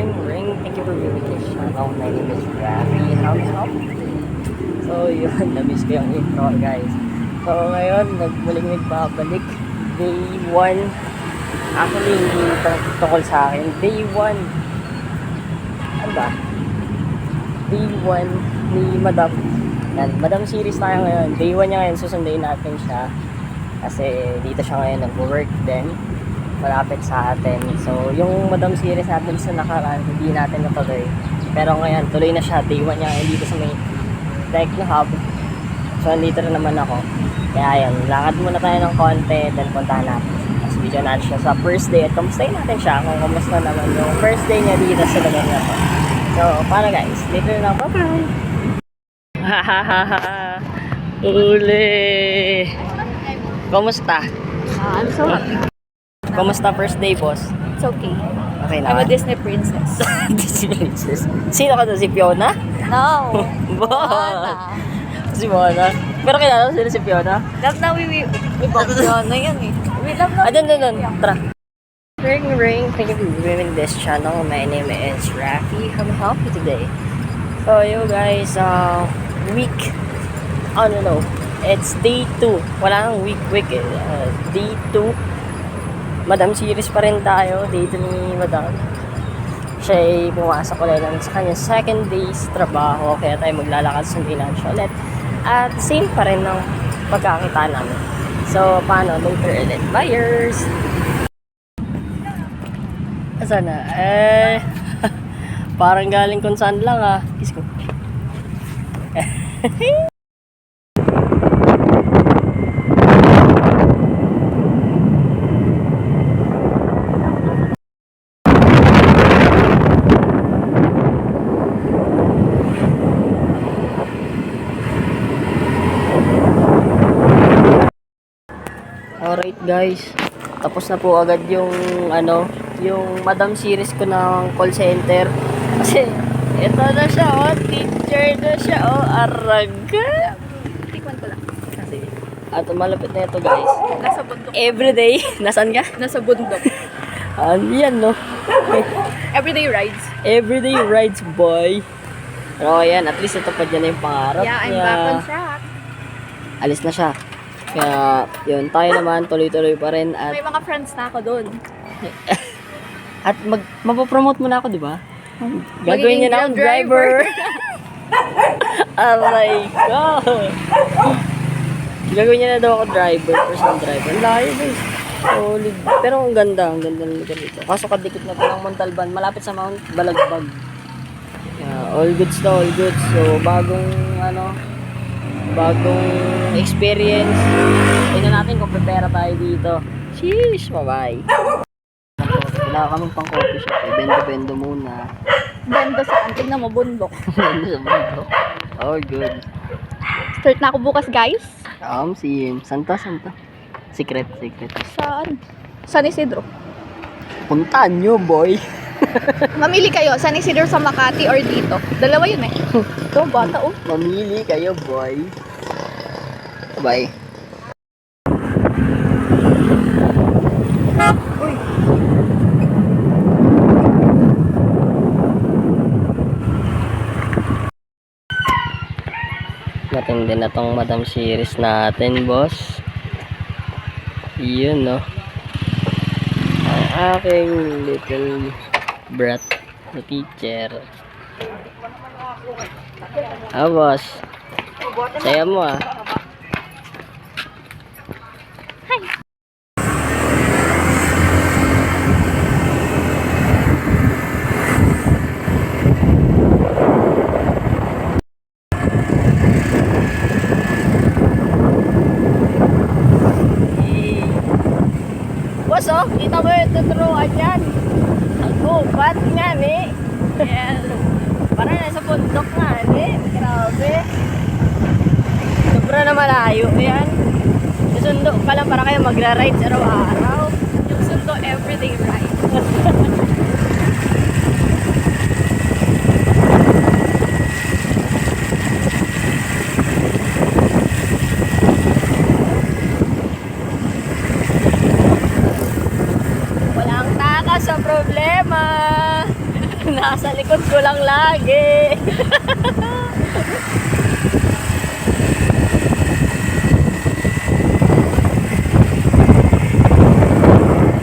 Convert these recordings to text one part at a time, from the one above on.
Ring ring. Thank you for viewing this channel. My name is Rafi. How may I help you today? So yun, na-miss ko yung intro guys. So ngayon, muling nagbabalik. Day 1. Actually, hindi tungkol sa akin. Day 1. Ano ba? Day 1 ni Madam. Yan, Madam series tayo ngayon. Day 1 niya ngayon, susundayin natin siya. Kasi dito siya ngayon nag-work din. Malapit sa atin. So, yung Madam series natin sa nakaraan, hindi natin natuloy. Pero ngayon, tuloy na siya. Day 1 niya ngayon dito sa may Techno Hub. So, nandito rin naman ako. Kaya yun, lakad muna tayo ng konti, then puntahan natin. Tapos video natin siya sa first day. At kamustahin natin siya kung kamusta naman yung first day niya dito sa lugar na to. So, para guys, later na. Bye-bye! Hahaha! Uli! Kamusta? I'm so happy. Kamusta first day, boss? It's okay. Okay I'm a na. Disney princess. Disney princess. Sino ka to? Si Fiona? No. Bona. Si Bona. Pero kilala ko sila si Fiona. Love na we box yun. Na yan eh. We love na. Dun. Tara. Ring ring. Thank you for viewing this channel. My name is Rafi. How may I help you today? So, you guys, week, no. It's day 2. Wala nang week eh. Day 2. Madam series pa rin tayo. Day 2 ni Madam. Siya ay pumasok ulit sa kanyang second day's trabaho. Kaya tayo maglalakad sa financial ulit. At same pa rin ng pagkakita namin. So, paano? Later ulit. Buyers! Asan na? Parang galing kung saan lang Kiss ko. Alright guys, tapos na po agad yung yung Madam series ko ng call center. Kasi ito na siya, teacher na siya, araga. Tikman ko lang. Kasi at malapit na ito guys. Nasa bundok. Everyday, nasaan ka? Nasa bundok. Yan no. Everyday rides. Everyday rides boy. Pero ayan, at least ito pa dyan na yung pangarap Yeah, I'm niya. back on track. Alis na siya. Kaya yun, tayo naman tuloy-tuloy pa rin at May mga friends na ako doon. at mapopromote mo na ako, di ba? Gagawin niya na akong driver. Aray ko. Gagawin niya na daw ako driver, personal driver. Ang layo guys. Solid. Pero ang ganda ng lugar dito. Kaso kadikit na ito ng Montalban, malapit sa Mount Balagbag. Yeah, all goods to all goods. So bagong experience. Tingnan natin kung prepare tayo dito. Sheesh, bye-bye. Wala kami pang coffee shop. Bendo-bendo muna. Bendo saan? Tignan mo, bundok. Bendo sa bendo. Oh, good. Start na ako bukas, guys. Santa. Secret. Saan? San Isidro. Puntaan nyo, boy. Mamili kayo. San Isidro sa Makati or dito. Dalawa yun eh. Ito, bata oh. Mamili kayo, boy. Bye. Uy. Matindi na tong Madam series natin, boss. Yun, no. Ang aking little brat na teacher. Boss. Saya mo Boss, kita mo yung tuturuan yan. Ba't nga, Yes. Parang nasa bundok nga, Grabe. Sobra na malayo yan. Susundo pa lang para kayo magra-rides araw-araw. Yung sundo everyday ride. Walang takas sa problema. Nasa likod ko lang lagi.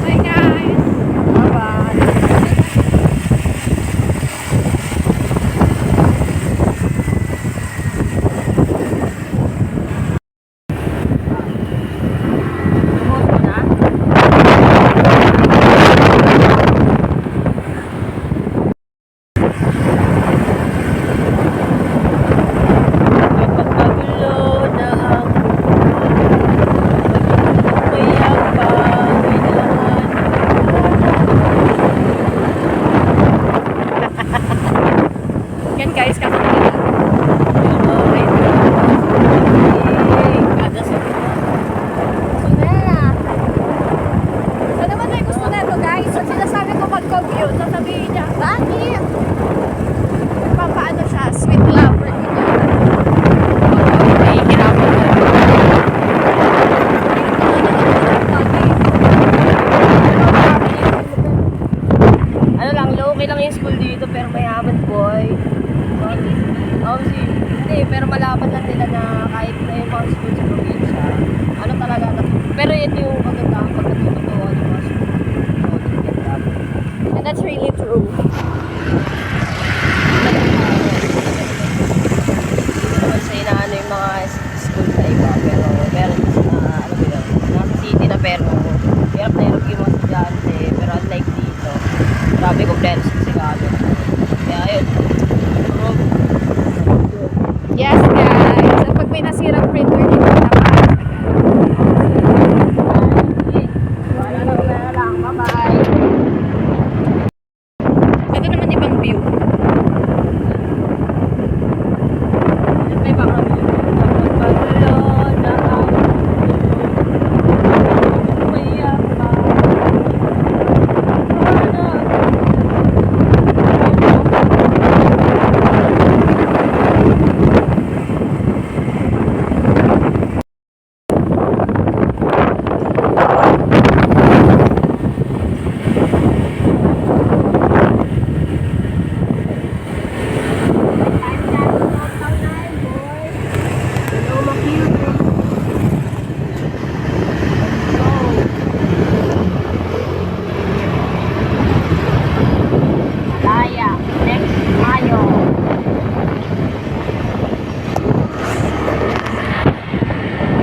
Bye guys! Bye-bye. Pagkagulo na ang mayabang, kailangan Yan guys, kakapit. Sa naman may gusto na ito guys. Pag sinasabi ko mag-commute, sasabihin niya, bakit? Papaano siya? Sweet lover niya. Nahihirapan na. Ano lang, low-key lang yung school dito pero mayaman boy. Hindi, pero malaman lang nila na kahit na yung mga school sa probinsya, ano talaga, pero ito yung kagandahan pag natututuan yung mga school. And that's really true. Hindi naman sa inaano yung mga school sa iba, pero meron din sa, ano ba yun, nasa city na pero hirap na hirap yung mga estudyante, pero unlike dito, grabe kompleto sa sigado. Kaya yun, Yes guys. So pag may nasirang printer dito, wala lang, bye-bye. ito naman ibang view. May baka pagkagulo na ang mayabang. Malaya, next Mayo.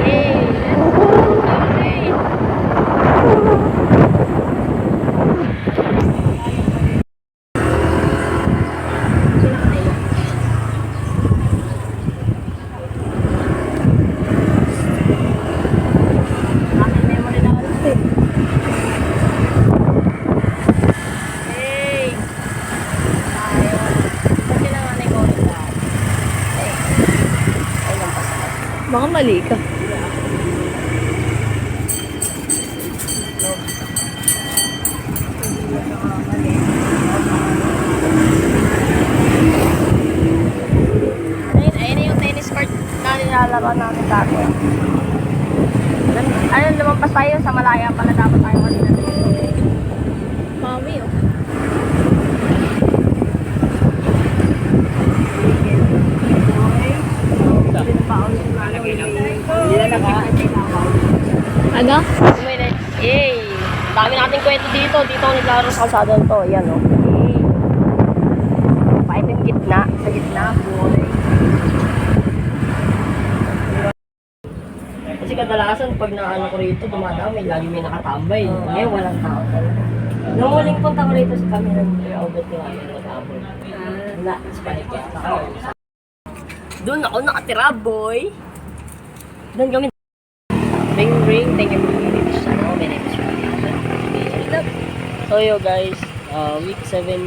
Yay! Let's go! Yay! Aking memory na alas eh. Hey! Tayo. Ba't kailangan na ikaw nila? Ay, lang pasal. Baka mali ka. Ayun yung tennis court na nilalaro namin dati. Ayun, lumampas tayo sa Malaya pala dapat tayo kanina. Mami oh. Ano? Yay! Dami nating kwento dito. Dito ako naglaro sa kalsada to. Ayan o. Yay! Pa ito yung gitna. Sa gitna. Boy. Kasi kadalasan pag naano ko rito, dumadami, lagi may nakatambay. Ngayon walang tao talaga. Nung huling punta ko rito sa kami, nag-aubot ko namin nag-aabot. Na, spike yan. Doon ako nakatira, boy. Doon kami. Ring ring, thank you for the channel. My name is Ryan. So yo guys, week 72,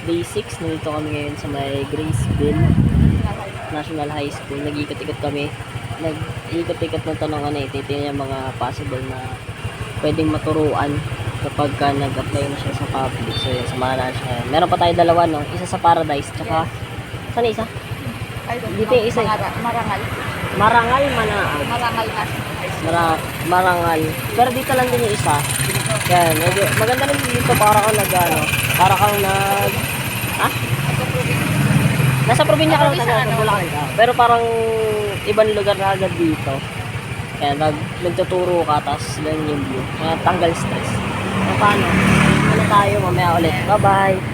day 6. Nandito kami ngayon sa may Graceville National High School. Nag-ikot-ikot kami. Nag-ikot-ikot ng tanongan na ititin yung mga possible na pwedeng maturuan kapag ka nag-apply na siya sa public. So yun, samahan na siya. Meron pa tayo dalawa, no? Isa sa Paradise, tsaka saan isa? Dito yung isa. Marangal. Marangal, Manaag. Marangal na. Marangal. Pero dito lang din yung isa. Yan, medyo, maganda rin dito para kang para kang ha? Nasa probinsya ka lang taga, Bulacan ka. Pero parang ibang lugar na agad dito. Kaya nagtuturo ka, tapos ganyan yung view. Kaya tanggal stress. Kaya paano? Ano tayo mamaya ulit. Bye-bye!